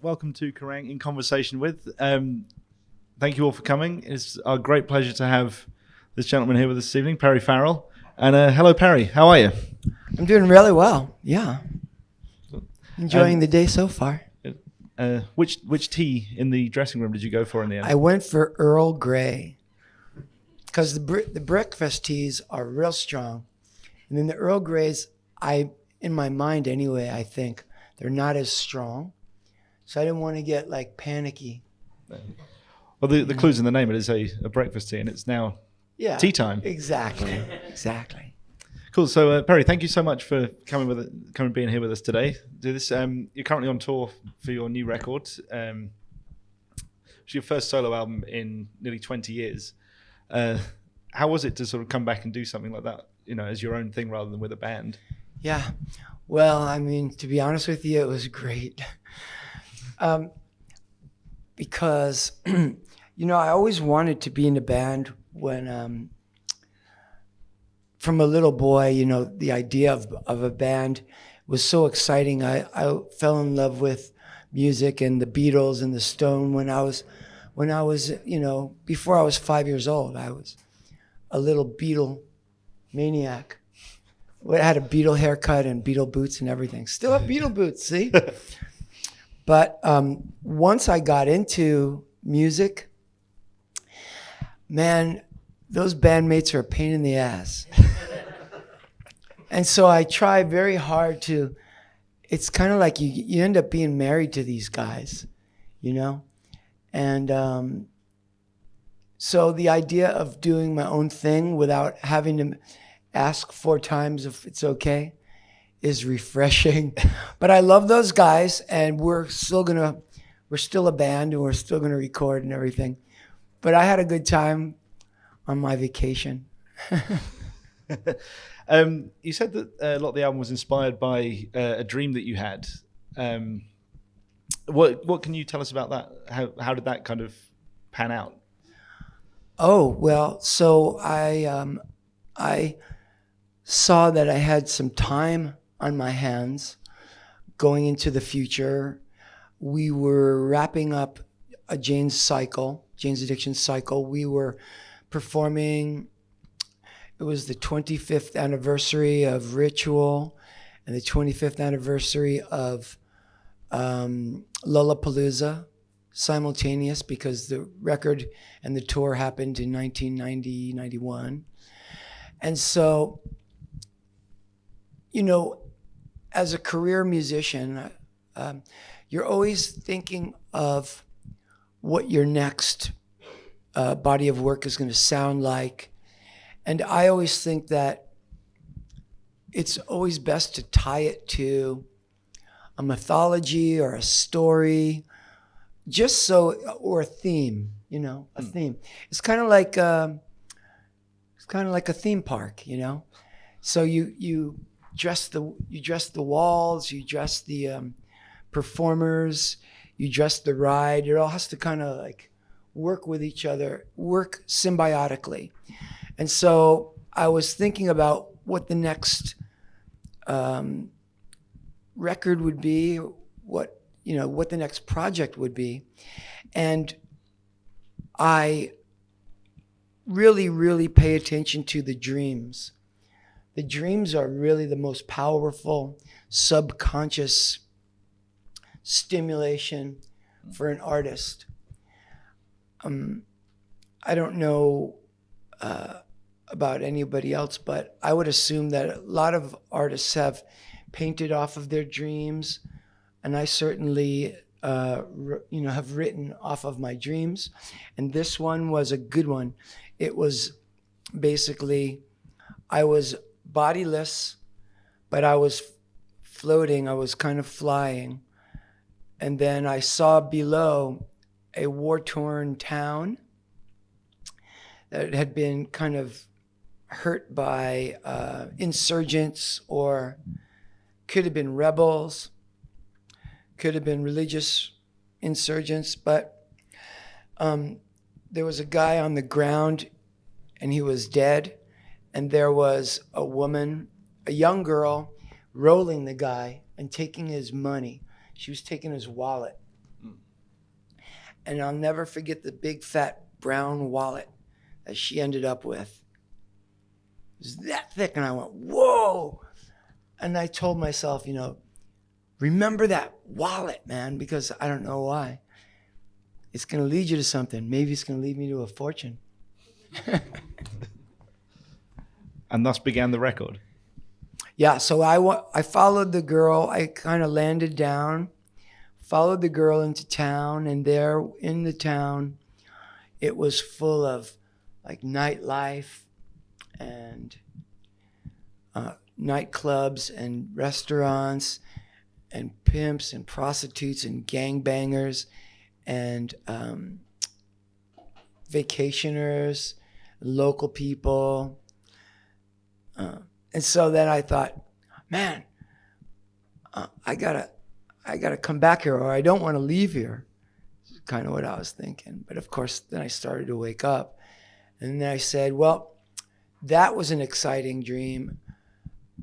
Welcome to Kerrang in Conversation With. Thank you all for coming. It's our great pleasure to have this gentleman here with us this evening, Perry Farrell. And hello, Perry. How are you? I'm doing really well. Yeah, enjoying the day so far. Which tea in the dressing room did you go for in the end? I went for Earl Grey because the breakfast teas are real strong, and then the Earl Greys, in my mind anyway, I think they're not as strong. So I didn't want to get like panicky. Well, the clue's in the name. It is a breakfast tea, and it's now tea time. Exactly. Cool. So Perry, thank you so much for coming and being here with us today. Do this. You're currently on tour for your new record. It's your first solo album in nearly 20 years. How was it to sort of come back and do something like that, as your own thing rather than with a band? Yeah. Well, I mean, to be honest with you, it was great. Because, I always wanted to be in a band when, from a little boy, the idea of a band was so exciting. I fell in love with music and the Beatles and the Stone when I was, before I was 5 years old. I was a little Beatle maniac. I had a Beatle haircut and Beatle boots and everything. Still have Beatle boots, see? But once I got into music, man, those bandmates are a pain in the ass. And so I try very hard to, it's kind of like you end up being married to these guys, And so the idea of doing my own thing without having to ask 4 times if it's okay is refreshing. But I love those guys, and we're still a band, and we're still gonna record and everything. But I had a good time on my vacation. You said that a lot of the album was inspired by a dream that you had. What can you tell us about that? How did that kind of pan out? Oh, well, so I saw that I had some time on my hands going into the future. We were wrapping up a Jane's Addiction cycle. We were performing. It was the 25th anniversary of Ritual and the 25th anniversary of Lollapalooza, simultaneous, because the record and the tour happened in 1990, 91. And so, as a career musician, you're always thinking of what your next body of work is going to sound like. And I always think that it's always best to tie it to a mythology or a story, or a theme, a theme. It's kind of like a theme park, So you dress the walls, you dress the performers, you dress the ride. It all has to kind of like work with each other, work symbiotically. And so I was thinking about what the next record would be, what the next project would be. And I really, really pay attention to the dreams. The dreams are really the most powerful subconscious stimulation for an artist. I don't know about anybody else, but I would assume that a lot of artists have painted off of their dreams, and I certainly have written off of my dreams. And this one was a good one. It was basically, I was bodiless, but I was floating. I was kind of flying. And then I saw below a war-torn town that had been kind of hurt by insurgents, or could have been rebels, could have been religious insurgents. But there was a guy on the ground, and he was dead. And there was a woman, a young girl, rolling the guy and taking his money. She was taking his wallet. And I'll never forget the big fat brown wallet that she ended up with. It was that thick, and I went, whoa. And I told myself, remember that wallet, man, because I don't know why. It's going to lead you to something. Maybe it's going to lead me to a fortune. And thus began the record. Yeah, so I followed the girl. I kind of landed down, followed the girl into town, and there in the town, it was full of like nightlife and nightclubs and restaurants and pimps and prostitutes and gangbangers and vacationers, local people. And so then I thought, man, I gotta come back here, or I don't want to leave here. It's kind of what I was thinking. But of course, then I started to wake up, and then I said, well, that was an exciting dream.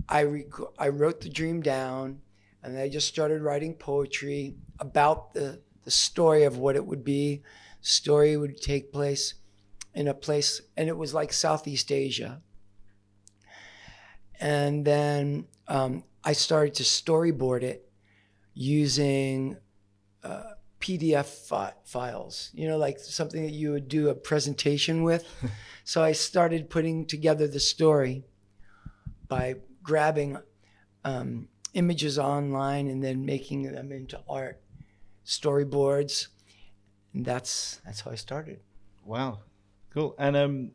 I wrote the dream down, and I just started writing poetry about the story of what it would be. The story would take place in a place, and it was like Southeast Asia. And then I started to storyboard it using PDF files, like something that you would do a presentation with. So I started putting together the story by grabbing images online and then making them into art, storyboards. And that's how I started. Wow, cool. And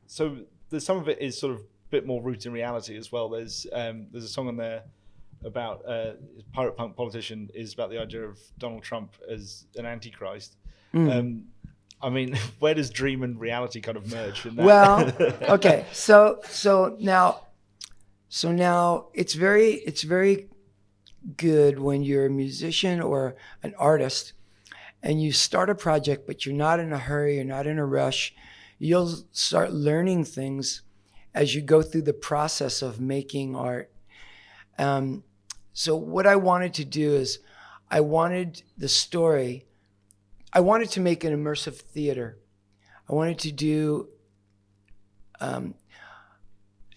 so some of it is sort of bit more rooted in reality as well. There's a song on there about pirate punk politician is about the idea of Donald Trump as an antichrist. I mean, where does dream and reality kind of merge in that? Well, okay, so now it's very good when you're a musician or an artist and you start a project, but you're not in a hurry, you're not in a rush. You'll start learning things as you go through the process of making art. So what I wanted to do is I wanted to make an immersive theater. I wanted to do an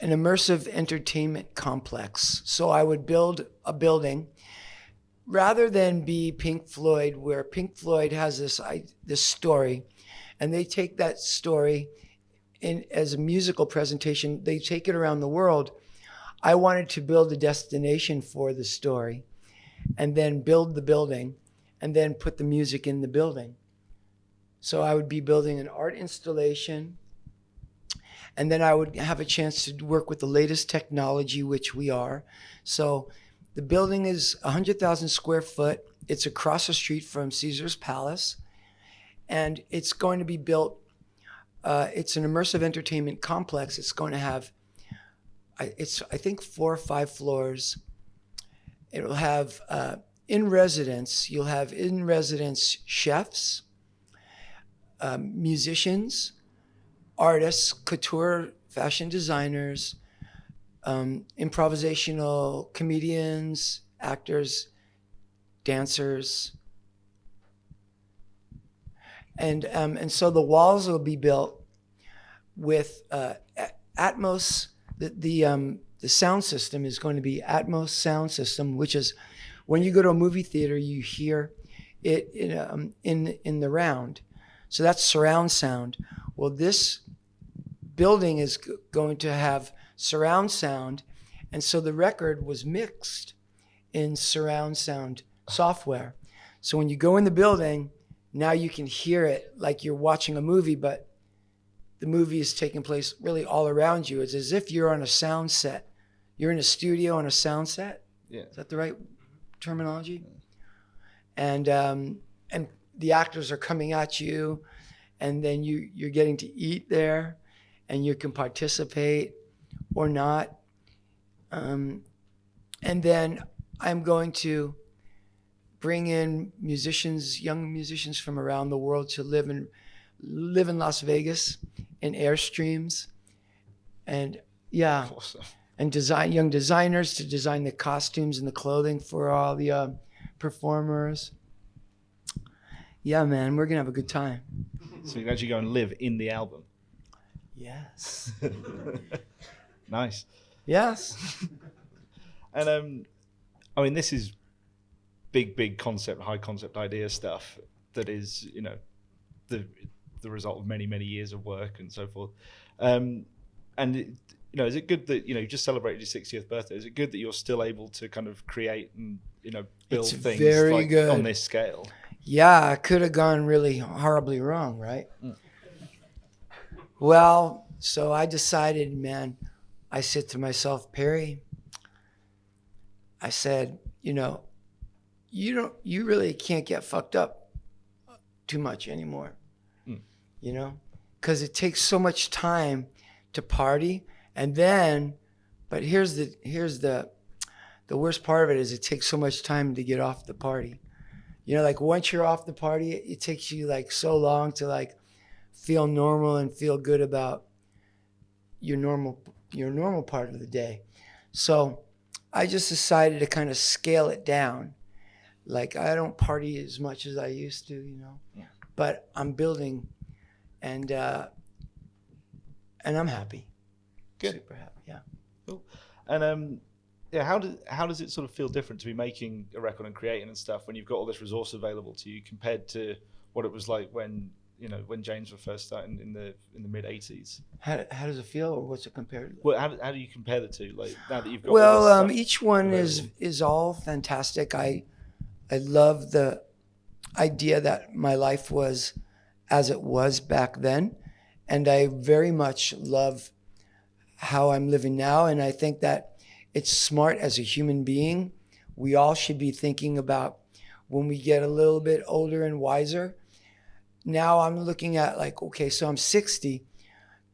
immersive entertainment complex. So I would build a building rather than be Pink Floyd, where Pink Floyd has this story, and they take that story as a musical presentation, they take it around the world. I wanted to build a destination for the story and then build the building and then put the music in the building. So I would be building an art installation, and then I would have a chance to work with the latest technology, which we are. So the building is 100,000 square foot. It's across the street from Caesar's Palace, and it's going to be built. It's an immersive entertainment complex. It's going to have, I think 4 or 5 floors. It'll have you'll have in-residence chefs, musicians, artists, couture, fashion designers, improvisational comedians, actors, dancers. And so the walls will be built with Atmos. The sound system is going to be Atmos sound system, which is when you go to a movie theater, you hear it in the round. So that's surround sound. Well, this building is going to have surround sound, and so the record was mixed in surround sound software. So when you go in the building, now you can hear it like you're watching a movie, but the movie is taking place really all around you. It's as if you're on a sound set. You're in a studio on a sound set. Yeah. Is that the right terminology? And the actors are coming at you, and then you're getting to eat there, and you can participate or not. And then I'm going to bring in musicians, young musicians from around the world to live in Las Vegas in Airstreams, and Awesome. and young designers to design the costumes and the clothing for all the performers. Yeah, man, we're gonna have a good time. So you can actually go and live in the album. Yes. Nice. Yes. And I mean, this is big concept, high concept idea stuff that is, the result of many years of work and so forth. Is it good that you just celebrated your 60th birthday? Is it good that you're still able to kind of create and build It's things very like good. on this scale? Yeah, I could have gone really horribly wrong, right? Well, so I decided, man, I said to myself, Perry, I said, you really can't get fucked up too much anymore, because it takes so much time to party. And then, but here's the worst part of it is it takes so much time to get off the party. Like once you're off the party, it takes you like so long to like feel normal and feel good about your normal part of the day. So I just decided to kind of scale it down. Like I don't party as much as I used to, Yeah. but I'm building, and I'm happy. Good. Super happy. Yeah. Cool. And how does it sort of feel different to be making a record and creating and stuff when you've got all this resource available to you compared to what it was like when James were first starting in the mid 80s? How does it feel, or what's it compared to? Well, how do you compare the two? Like now that you've got all this stuff each one available? is all fantastic. I love the idea that my life was as it was back then, and I very much love how I'm living now. And I think that it's smart as a human being. We all should be thinking about when we get a little bit older and wiser. Now I'm looking at like, okay, so I'm 60.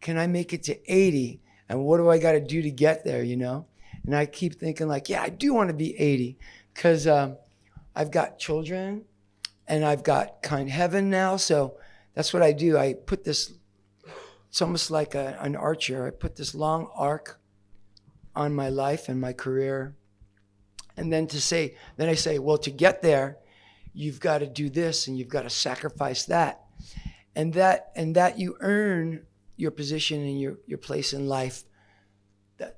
Can I make it to 80? And what do I got to do to get there, And I keep thinking like, yeah, I do want to be 80 because I've got children and I've got kind heaven now. So that's what I do. I put this, it's almost like an archer. I put this long arc on my life and my career. And then I say, well, to get there, you've got to do this and you've got to sacrifice that. And that you earn your position and your place in life.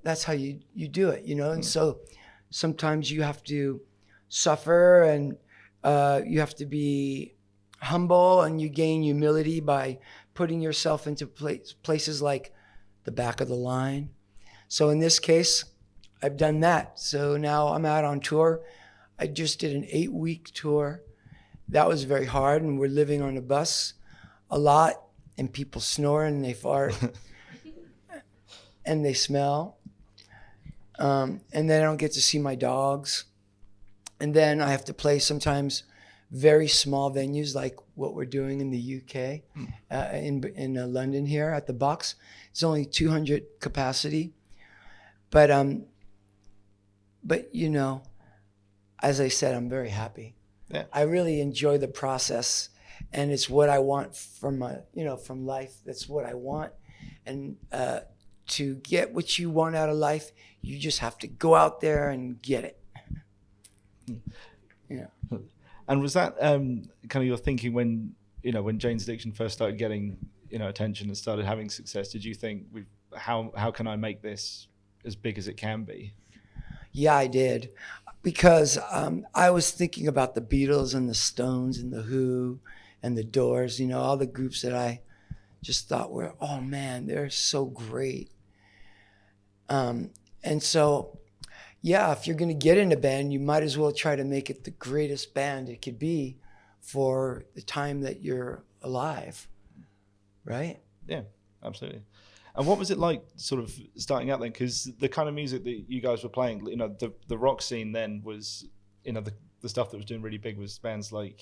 That's how you do it, And so sometimes you have to suffer and you have to be humble, and you gain humility by putting yourself into places like the back of the line. So in this case, I've done that. So now I'm out on tour. I just did an 8-week tour. That was very hard, and we're living on a bus a lot, and people snore and they fart and they smell. And then I don't get to see my dogs. And then I have to play sometimes very small venues like what we're doing in the UK, in London here at the Box. It's only 200 capacity. But as I said, I'm very happy. Yeah. I really enjoy the process, and it's what I want from from life. That's what I want. And to get what you want out of life, you just have to go out there and get it. Yeah. And was that kind of your thinking when Jane's Addiction first started getting attention and started having success? Did you think, how can I make this as big as it can be? Yeah, I did, because I was thinking about the Beatles and the Stones and the Who and the Doors. All the groups that I just thought were, oh man, they're so great. And so, yeah, if you're going to get in a band, you might as well try to make it the greatest band it could be for the time that you're alive, right? Yeah, absolutely. And what was it like sort of starting out then? Because the kind of music that you guys were playing, the rock scene then was, the stuff that was doing really big was bands like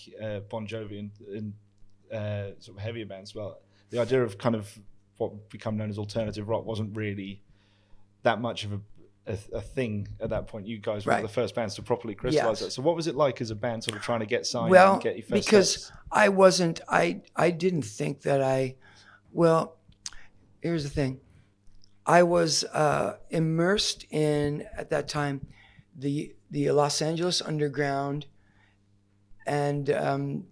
Bon Jovi and sort of heavier bands. Well, the idea of kind of what become known as alternative rock wasn't really that much of a thing at that point. You guys were Right. the first bands to properly crystallize that. So what was it like as a band sort of trying to get signed Well, and get your first because steps? I didn't think that here's the thing. I was immersed in, at that time, the Los Angeles underground and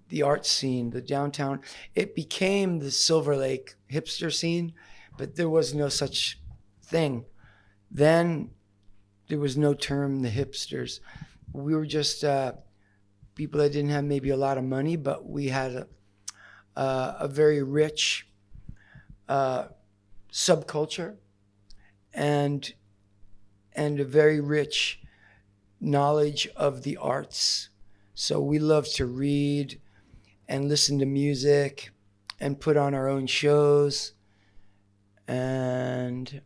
the art scene, the downtown. It became the Silver Lake hipster scene, but there was no such thing. Then there was no term, the hipsters. We were just people that didn't have maybe a lot of money, but we had a very rich subculture and a very rich knowledge of the arts. So we love to read and listen to music and put on our own shows. And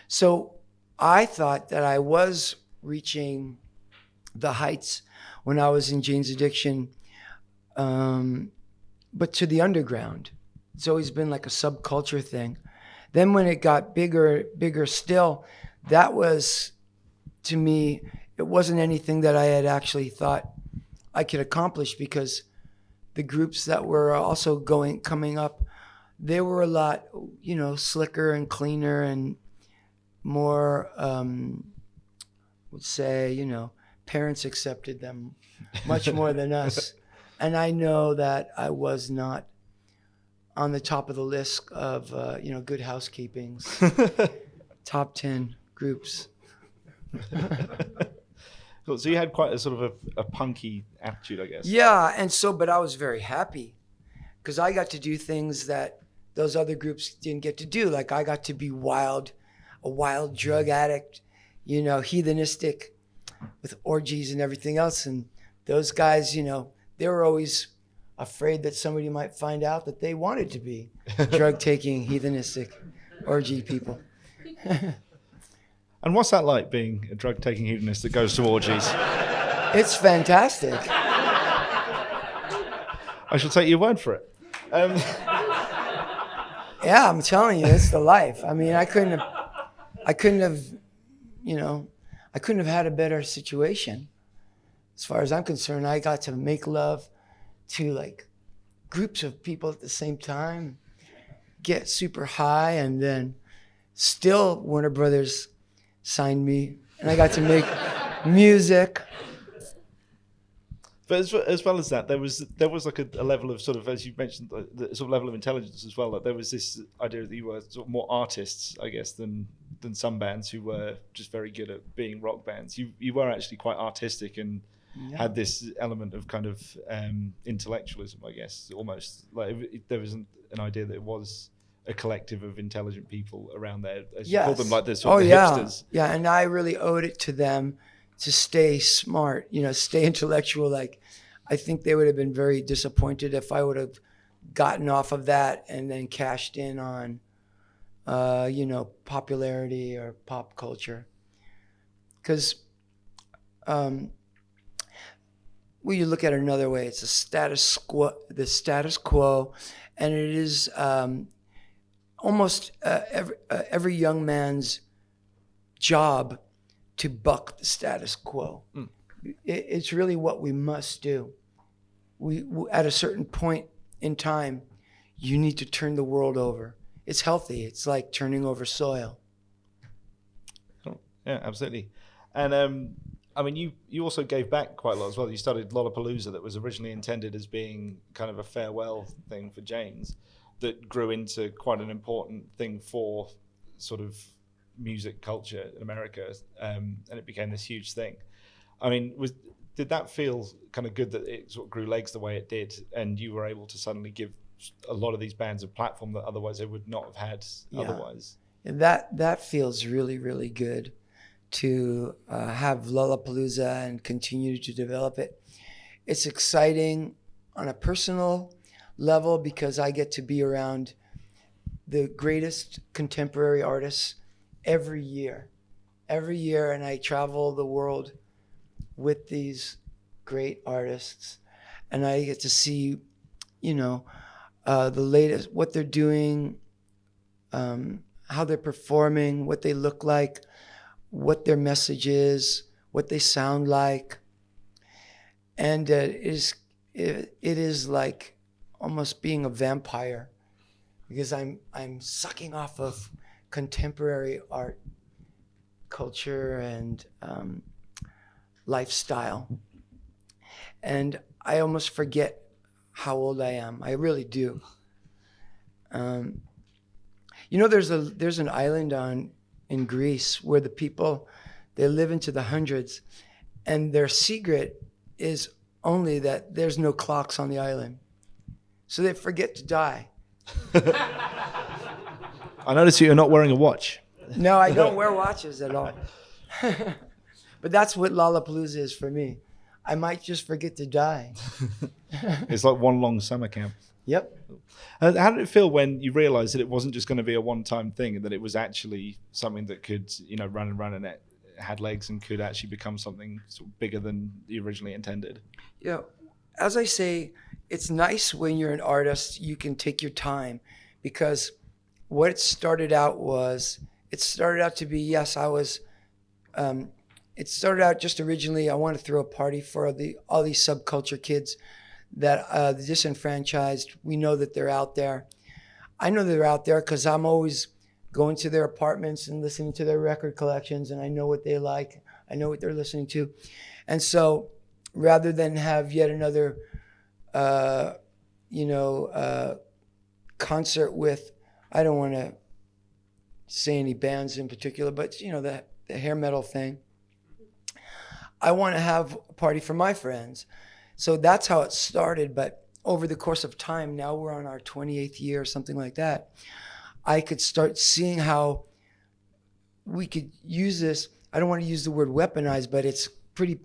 so I thought that I was reaching the heights when I was in Jane's Addiction, but to the underground. It's always been like a subculture thing. Then when it got bigger still, that was, to me, it wasn't anything that I had actually thought I could accomplish, because the groups that were also coming up, they were a lot, slicker and cleaner and more, would say, parents accepted them much more than us. And I know that I was not on the top of the list of, Good Housekeeping's top 10 groups. Cool. So you had quite a sort of a punky attitude, I guess. Yeah, but I was very happy because I got to do things that those other groups didn't get to do. Like I got to be a wild drug addict, heathenistic with orgies and everything else. And those guys, they were always afraid that somebody might find out that they wanted to be drug-taking, heathenistic, orgy people. And what's that like, being a drug-taking hedonist that goes to orgies? It's fantastic. I shall take your word for it. Yeah, I'm telling you, it's the life. I mean, I couldn't have had a better situation. As far as I'm concerned, I got to make love to like groups of people at the same time, get super high, and then still Warner Brothers signed me, and I got to make music. But as well as that, there was like a level of sort of, as you mentioned, the sort of level of intelligence as well. Like there was this idea that you were sort of more artists, I guess, than some bands who were just very good at being rock bands. You were actually quite artistic and had this element of kind of intellectualism, I guess, almost. Like there was an idea that it was a collective of intelligent people around there, as you call them, like the sort of hipsters. Yeah, and I really owed it to them to stay smart, stay intellectual. Like, I think they would have been very disappointed if I would have gotten off of that and then cashed in on, popularity or pop culture. Because, you look at it another way, it's the status quo, and it is almost every young man's job to buck the status quo. It's really what we must do. We at a certain point in time, you need to turn the world over. It's healthy. It's like turning over soil. Yeah, absolutely. And I mean, you also gave back quite a lot as well. You started Lollapalooza, that was originally intended as being kind of a farewell thing for Jane's, that grew into quite an important thing for sort of music culture in America, and it became this huge thing. I mean, did that feel kind of good that it sort of grew legs the way it did, and you were able to suddenly give a lot of these bands a platform that otherwise they would not have had otherwise? And that feels really, really good to have Lollapalooza and continue to develop it. It's exciting on a personal level because I get to be around the greatest contemporary artists every year, and I travel the world with these great artists, and I get to see, the latest, what they're doing, how they're performing, what they look like, what their message is, what they sound like, and it is like almost being a vampire, because I'm sucking off of contemporary art, culture, and lifestyle. and I almost forget how old I am. I really do. There's an island in Greece where the people, they live into the hundreds, and their secret is only that there's no clocks on the island, so they forget to die. I notice you're not wearing a watch. No, I don't wear watches at all. But that's what Lollapalooza is for me. I might just forget to die. It's like one long summer camp. Yep. How did it feel when you realized that it wasn't just going to be a one-time thing, and that it was actually something that could, run and run, and it had legs and could actually become something sort of bigger than you originally intended? Yeah. As I say, it's nice when you're an artist, you can take your time, because what it started out to be, yes, it started out just originally, I want to throw a party for all these subculture kids that the disenfranchised. We know that they're out there. I know they're out there because I'm always going to their apartments and listening to their record collections, and I know what they like. I know what they're listening to. And so rather than have yet another, concert with, I don't want to say any bands in particular, but the hair metal thing, I want to have a party for my friends. So that's how it started. But over the course of time, now we're on our 28th year or something like that, I could start seeing how we could use this. I don't want to use the word weaponize, but it's a pretty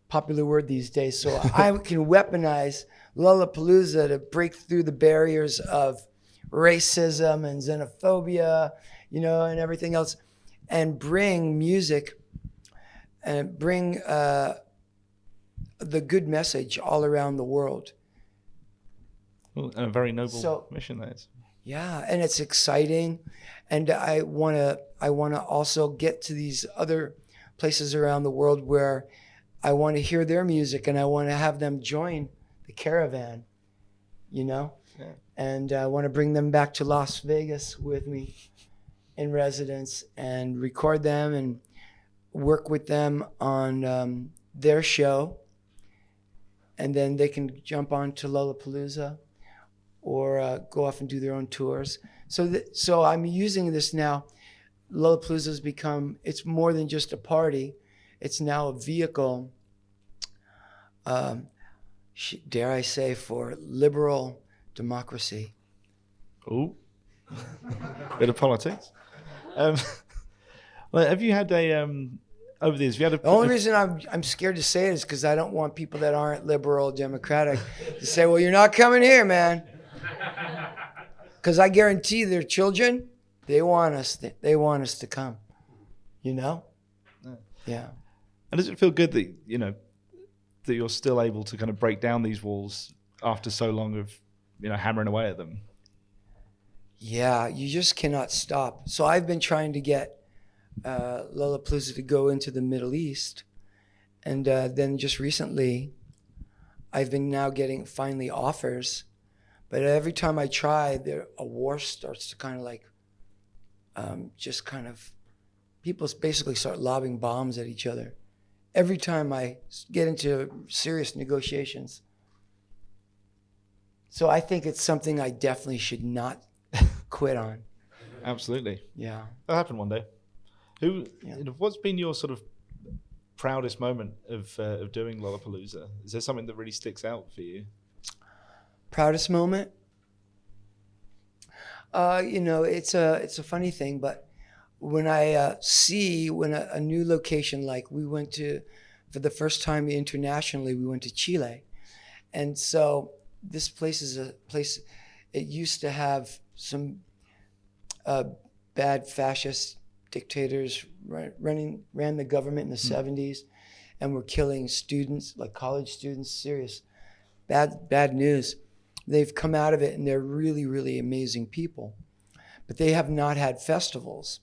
popular word these days. So I can weaponize Lollapalooza to break through the barriers of racism and xenophobia, and everything else, and bring music and bring the good message all around the world. Well, and a very noble mission that is. Yeah, and it's exciting, and I wanna also get to these other places around the world where I want to hear their music, and I want to have them join the caravan, Yeah. And I want to bring them back to Las Vegas with me in residence and record them and work with them on their show, and then they can jump on to Lollapalooza or go off and do their own tours. So I'm using this now. Lollapalooza's become, it's more than just a party. It's now a vehicle, dare I say, for liberal democracy. Ooh. Bit of politics. Well, have you had over the years, the only reason I'm scared to say it is because I don't want people that aren't liberal democratic to say, well, you're not coming here, man. Because I guarantee their children, they want us to come, Yeah. And does it feel good that, that you're still able to kind of break down these walls after so long of, hammering away at them? Yeah, you just cannot stop. So I've been trying to get Lollapalooza to go into the Middle East. And then just recently, I've been now getting finally offers. But every time I try, a war starts to kind of like, people basically start lobbing bombs at each other. Every time I get into serious negotiations. So I think it's something I definitely should not quit on. Absolutely. Yeah. That'll happen one day. What's been your sort of proudest moment of doing Lollapalooza? Is there something that really sticks out for you? Proudest moment? It's a funny thing, but when I see a new location, like we went to, for the first time internationally, we went to Chile. And so this place is a place, it used to have some bad fascist dictators ran the government in the 70s and were killing students, like college students, serious bad news. They've come out of it and they're really, really amazing people. But they have not had festivals.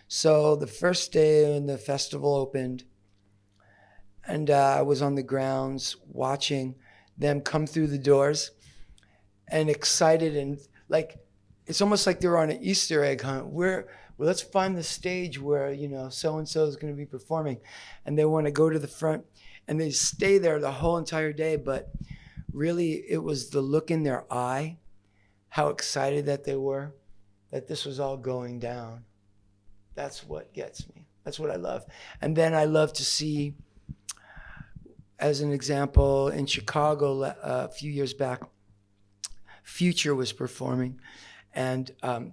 So the first day when the festival opened, and I was on the grounds watching them come through the doors and excited, and like, it's almost like they were on an Easter egg hunt. Let's find the stage where, so-and-so is going to be performing. And they want to go to the front. and they stay there the whole entire day. But really, it was the look in their eye, how excited that they were, that this was all going down. That's what gets me. That's what I love. And then I love to see, as an example, in Chicago a few years back, Future was performing, and the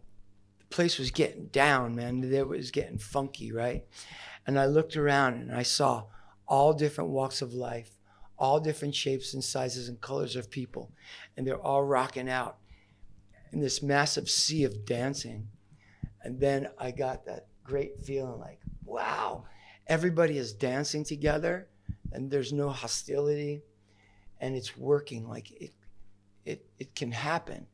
place was getting down, man. It was getting funky, right? And I looked around and I saw all different walks of life, all different shapes and sizes and colors of people, and they're all rocking out in this massive sea of dancing. And then I got that great feeling like, wow, everybody is dancing together and there's no hostility, and it's working. Like it can happen.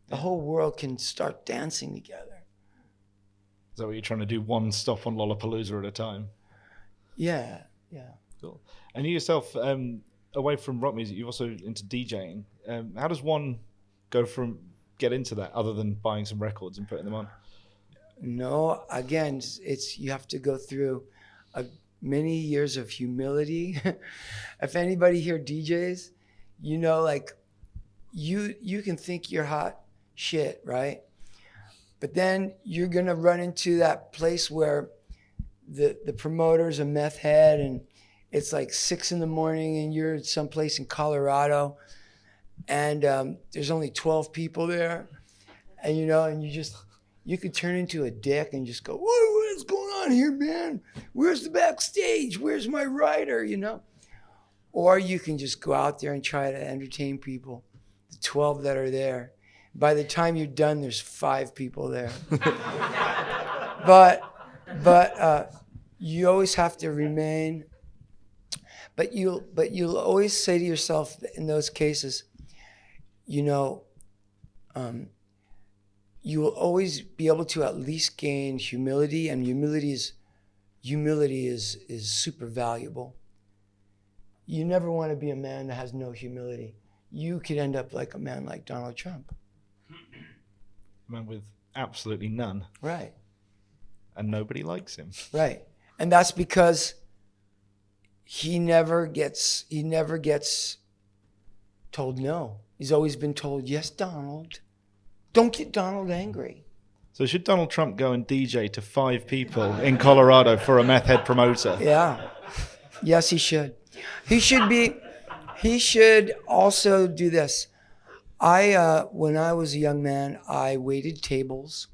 The whole world can start dancing together. Is that what you're trying to do? One stop on Lollapalooza at a time? Yeah. Cool. And you yourself, away from rock music, you're also into DJing. How does one get into that other than buying some records and putting them on? No, again, you have to go through many years of humility. If anybody here DJs, like you can think you're hot shit, right? But then you're gonna run into that place where the promoter's a meth head, and it's like 6 a.m. and you're someplace in Colorado, and there's only 12 people there, and and you could turn into a dick and just go, what's going on here, man? Where's the backstage? Where's my rider? Or you can just go out there and try to entertain people, the 12 that are there. By the time you're done, there's 5 people there. But you always have to remain. But you'll always say to yourself in those cases, you will always be able to at least gain humility, and humility is super valuable. You never want to be a man that has no humility. You could end up like a man like Donald Trump. A man with absolutely none. Right. And nobody likes him. Right. And that's because he never gets told no. He's always been told, yes, Donald. Don't get Donald angry. So should Donald Trump go and DJ to 5 people in Colorado for a meth head promoter? Yeah. Yes, he should. He should also do this. When I was a young man, I waited tables.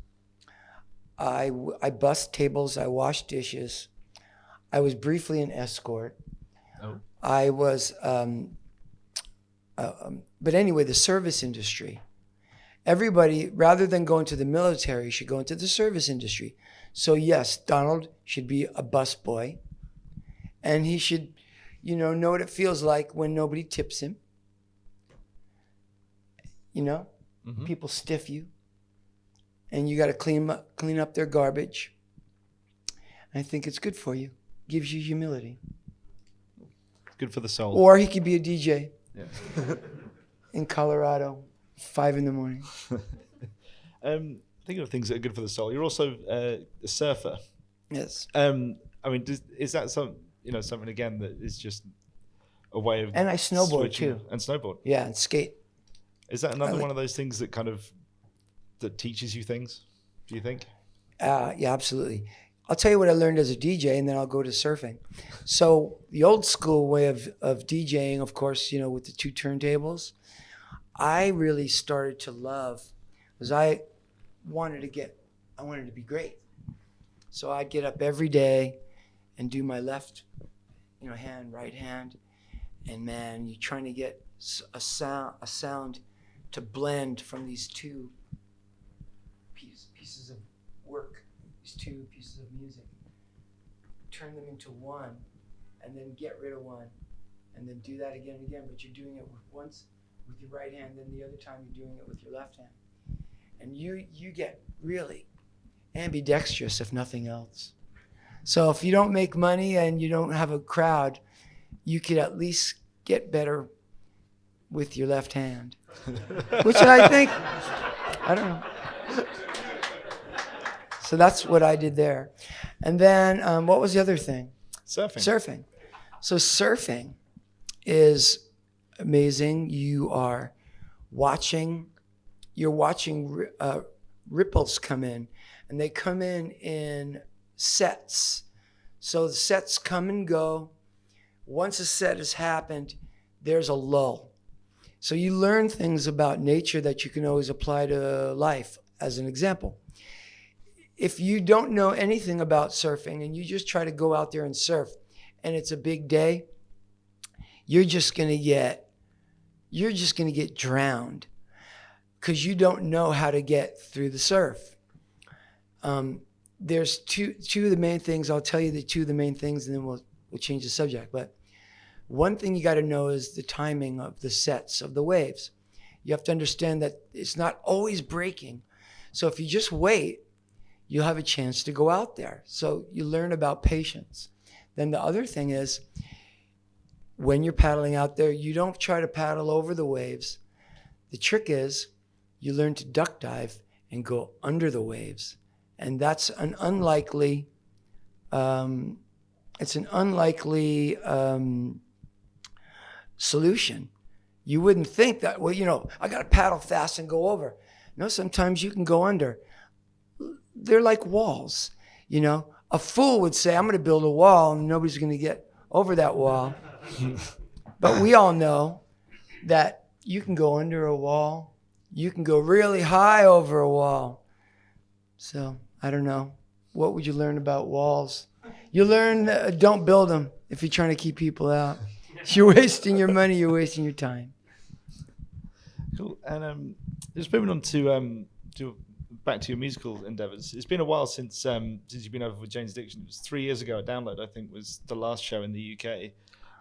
I bussed tables. I washed dishes. I was briefly an escort. Oh. I was, but anyway, the service industry. Everybody, rather than going to the military, should go into the service industry. So yes, Donald should be a busboy, and he should, know what it feels like when nobody tips him. Mm-hmm. People stiff you, and you got to clean up their garbage. And I think it's good for you. Gives you humility. Good for the soul. Or he could be a DJ. Yeah. In Colorado, 5 a.m. Thinking of things that are good for the soul. You're also a surfer. Yes. Is that something again that is just a way of? And I snowboard switching, too. And snowboard. Yeah, and skate. Is that another one of those things that teaches you things? Do you think? Yeah, absolutely. I'll tell you what I learned as a DJ, and then I'll go to surfing. So the old school way of DJing, of course, with the 2 turntables, I really started to love, because I wanted to be great. So I'd get up every day and do my left, hand, right hand, and man, you're trying to get a sound to blend from these 2 pieces of work, these 2 pieces of music, turn them into one, and then get rid of one, and then do that again and again. But you're doing it once with your right hand, then the other time you're doing it with your left hand, and you get really ambidextrous, if nothing else. So if you don't make money and you don't have a crowd, you could at least get better with your left hand, which I think, I don't know. So that's what I did there. And then what was the other thing? Surfing. So surfing is amazing. You're watching ripples come in, and they come in sets. So the sets come and go. Once a set has happened, there's a lull. So you learn things about nature that you can always apply to life. As an example, if you don't know anything about surfing and you just try to go out there and surf, and it's a big day, you're just gonna get drowned because you don't know how to get through the surf. There's two of the main things. I'll tell you the two of the main things, and then we'll change the subject. But one thing you got to know is the timing of the sets of the waves. You have to understand that it's not always breaking. So if you just wait, you'll have a chance to go out there. So you learn about patience. Then the other thing is, when you're paddling out there, you don't try to paddle over the waves. The trick is you learn to duck dive and go under the waves. And that's an unlikely solution. You wouldn't think that, well, I got to paddle fast and go over. No, sometimes you can go under. They're like walls. A fool would say, I'm going to build a wall and nobody's going to get over that wall. But we all know that you can go under a wall. You can go really high over a wall. So I don't know. What would you learn about walls? You learn don't build them if you're trying to keep people out. You're wasting your money. You're wasting your time. Cool. And just moving on to back to your musical endeavors. It's been a while since you've been over with Jane's Addiction. It was 3 years ago. Download, I think, was the last show in the UK.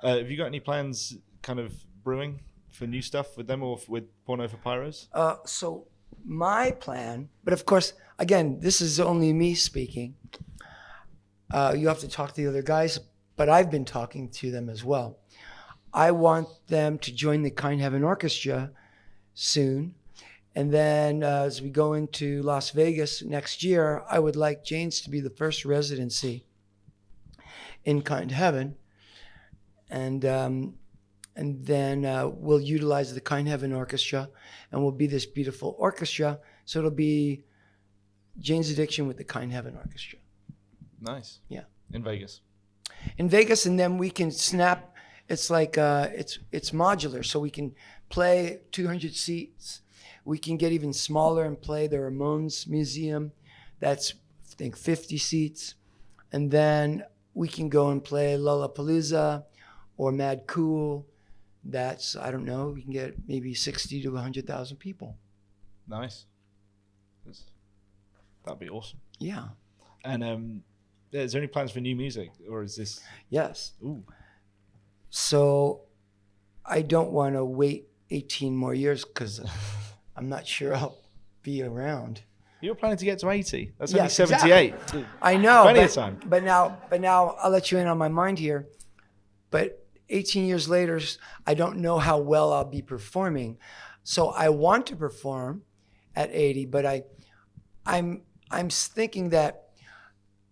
Have you got any plans kind of brewing for new stuff with them or with Porno for Pyros? So my plan, but of course, again, this is only me speaking. You have to talk to the other guys, but I've been talking to them as well. I want them to join the Kind Heaven Orchestra soon. And then as we go into Las Vegas next year, I would like Jane's to be the first residency in Kind Heaven. And then we'll utilize the Kind Heaven Orchestra, and we'll be this beautiful orchestra. So it'll be Jane's Addiction with the Kind Heaven Orchestra. Nice. Yeah. In Vegas, and then we can snap. It's like it's modular, so we can play 200 seats. We can get even smaller and play the Ramones Museum. That's, I think, 50 seats. And then we can go and play Lollapalooza or Mad Cool. That's, I don't know, we can get maybe 60 to 100,000 people. Nice. That'd be awesome. Yeah. And is there any plans for new music, or is this? Yes. Ooh. So I don't want to wait 18 more years because I'm not sure I'll be around. You're planning to get to 80. That's yes, only 78. Exactly. I know. Plenty of time. But now I'll let you in on my mind here. But 18 years later, I don't know how well I'll be performing. So I want to perform at 80, but I'm thinking that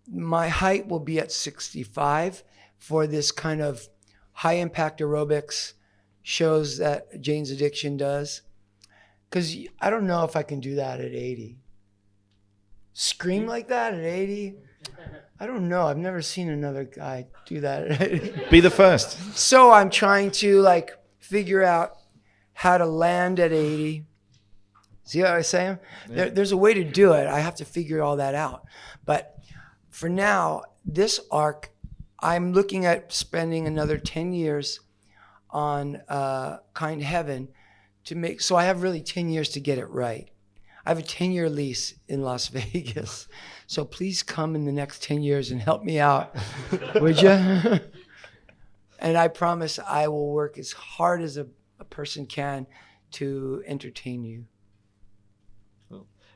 my height will be at 65 for this kind of high impact aerobics shows that Jane's Addiction does. Because I don't know if I can do that at 80. Scream like that at 80? I don't know. I've never seen another guy do that at 80. Be the first. So I'm trying to figure out how to land at 80. See what I'm saying? Yeah. There's a way to do it. I have to figure all that out. But for now, this arc, I'm looking at spending another 10 years on Kind Heaven to make, so I have really 10 years to get it right. I have a 10-year lease in Las Vegas. So please come in the next 10 years and help me out, would you? And I promise I will work as hard as a person can to entertain you.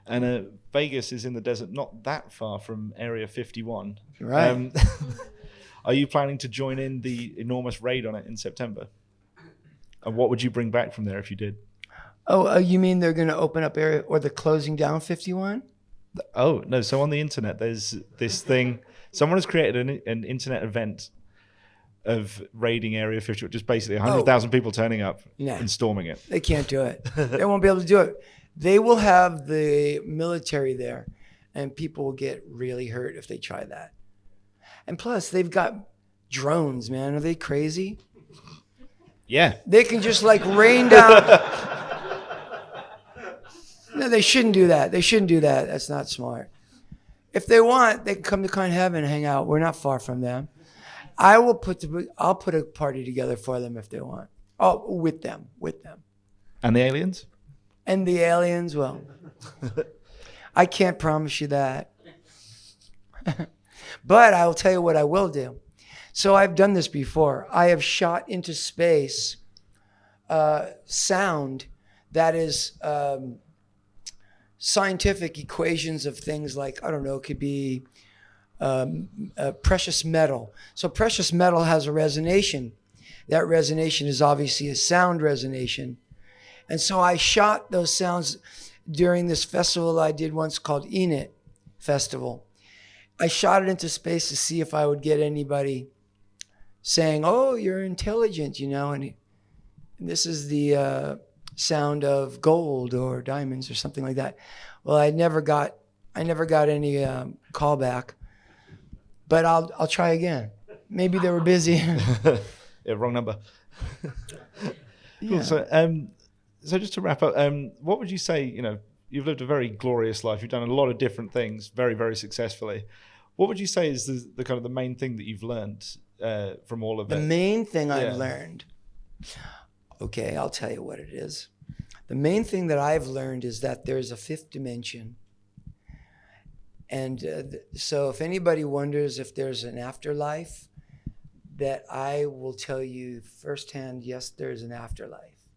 And Vegas is in the desert, not that far from Area 51. Right. Are you planning to join in the enormous raid on it in September? And what would you bring back from there if you did? Oh, you mean they're going to open up area or the closing down 51? Oh, no. So on the internet, there's this thing. Someone has created an internet event of raiding Area 51? Just basically 100,000 people turning up and storming it. They can't do it. They won't be able to do it. They will have the military there, and people will get really hurt if they try that. And plus, they've got drones, man. Are they crazy? Yeah. They can just like rain down. No, they shouldn't do that. They shouldn't do that. That's not smart. If they want, they can come to Kind Heaven and hang out. We're not far from them. I'll put a party together for them if they want. Oh, with them. And the aliens? And the aliens, well, I can't promise you that. But I will tell you what I will do. So I've done this before. I have shot into space sound that is scientific equations of things like, I don't know, it could be precious metal. So precious metal has a resonation. That resonation is obviously a sound resonation. And so I shot those sounds during this festival I did once called Enid Festival. I shot it into space to see if I would get anybody saying, "Oh, you're intelligent," and this is the sound of gold or diamonds or something like that. Well, I never got any callback, but I'll try again. Maybe they were busy. Yeah, wrong number. Yeah. Cool. So just to wrap up, what would you say? You've lived a very glorious life. You've done a lot of different things very, very successfully. What would you say is the kind of the main thing that you've learned from all of it? The main thing I've learned. Okay, I'll tell you what it is. The main thing that I've learned is that there's a fifth dimension. And so if anybody wonders if there's an afterlife, that I will tell you firsthand, yes, there's an afterlife.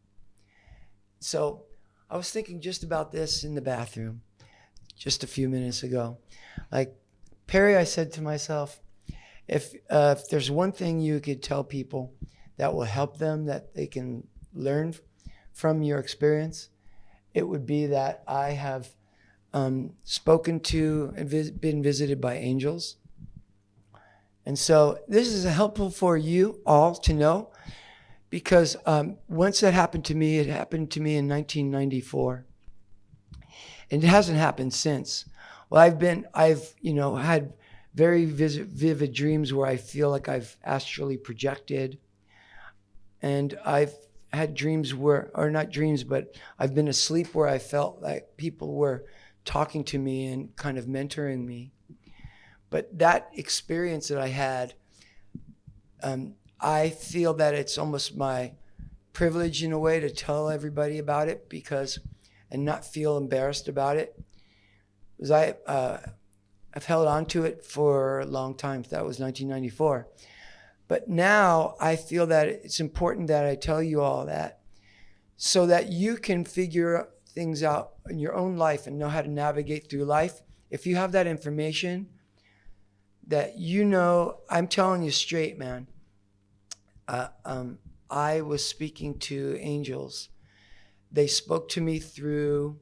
So I was thinking just about this in the bathroom just a few minutes ago. Like, Perry, I said to myself, if there's one thing you could tell people that will help them, that they can learn from your experience, it would be that I have spoken to and been visited by angels. And so this is helpful for you all to know, because once that happened to me, it happened to me in 1994. And it hasn't happened since. Well, I've had very vivid dreams where I feel like I've astrally projected. And I've had dreams or not dreams, but I've been asleep where I felt like people were talking to me and kind of mentoring me. But that experience that I had, I feel that it's almost my privilege in a way to tell everybody about it, and not feel embarrassed about it. Because I've held on to it for a long time. That was 1994. But now I feel that it's important that I tell you all that, so that you can figure things out in your own life and know how to navigate through life. If you have that information, that I'm telling you straight, man. I was speaking to angels. They spoke to me through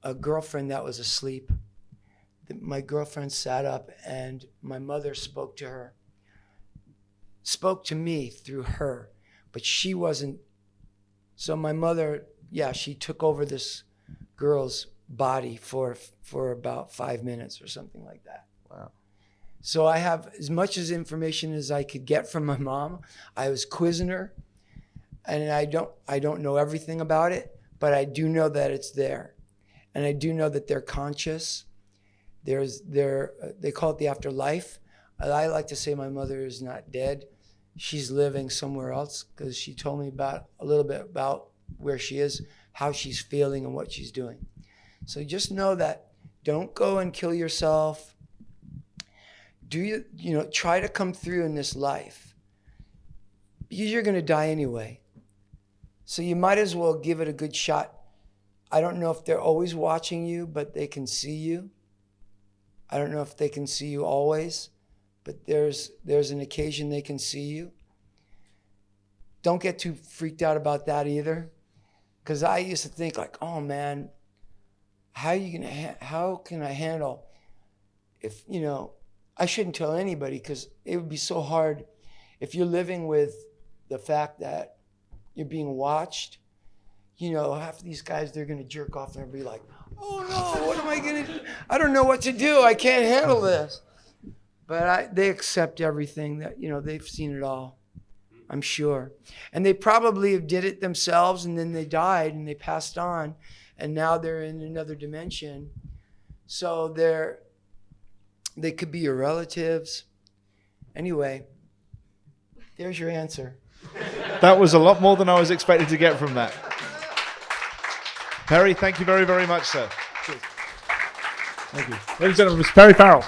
a girlfriend that was asleep. My girlfriend sat up and my mother spoke to me through her, but she wasn't. So my mother, she took over this girl's body for about 5 minutes or something like that. Wow. So I have as much as information as I could get from my mom. I was quizzing her, and I don't know everything about it, but I do know that it's there. And I do know that they're conscious. They call it the afterlife. I like to say my mother is not dead. She's living somewhere else, because she told me a little bit about where she is, how she's feeling, and what she's doing. So just know that don't go and kill yourself. Try to come through in this life, because you're going to die anyway. So you might as well give it a good shot. I don't know if they're always watching you, but they can see you. I don't know if they can see you always, but there's an occasion they can see you. Don't get too freaked out about that either, because I used to think like, oh man, how can I handle if I shouldn't tell anybody, because it would be so hard if you're living with the fact that you're being watched, half of these guys, they're going to jerk off and be like, oh no, what am I going to do? I don't know what to do. I can't handle this. But they accept everything that, they've seen it all, I'm sure. And they probably did it themselves, and then they died and they passed on, and now they're in another dimension. So they could be your relatives. Anyway, there's your answer. That was a lot more than I was expected to get from that. Perry, thank you very, very much, sir. Cheers. Thank you. Ladies and gentlemen, Mr. Perry Farrell.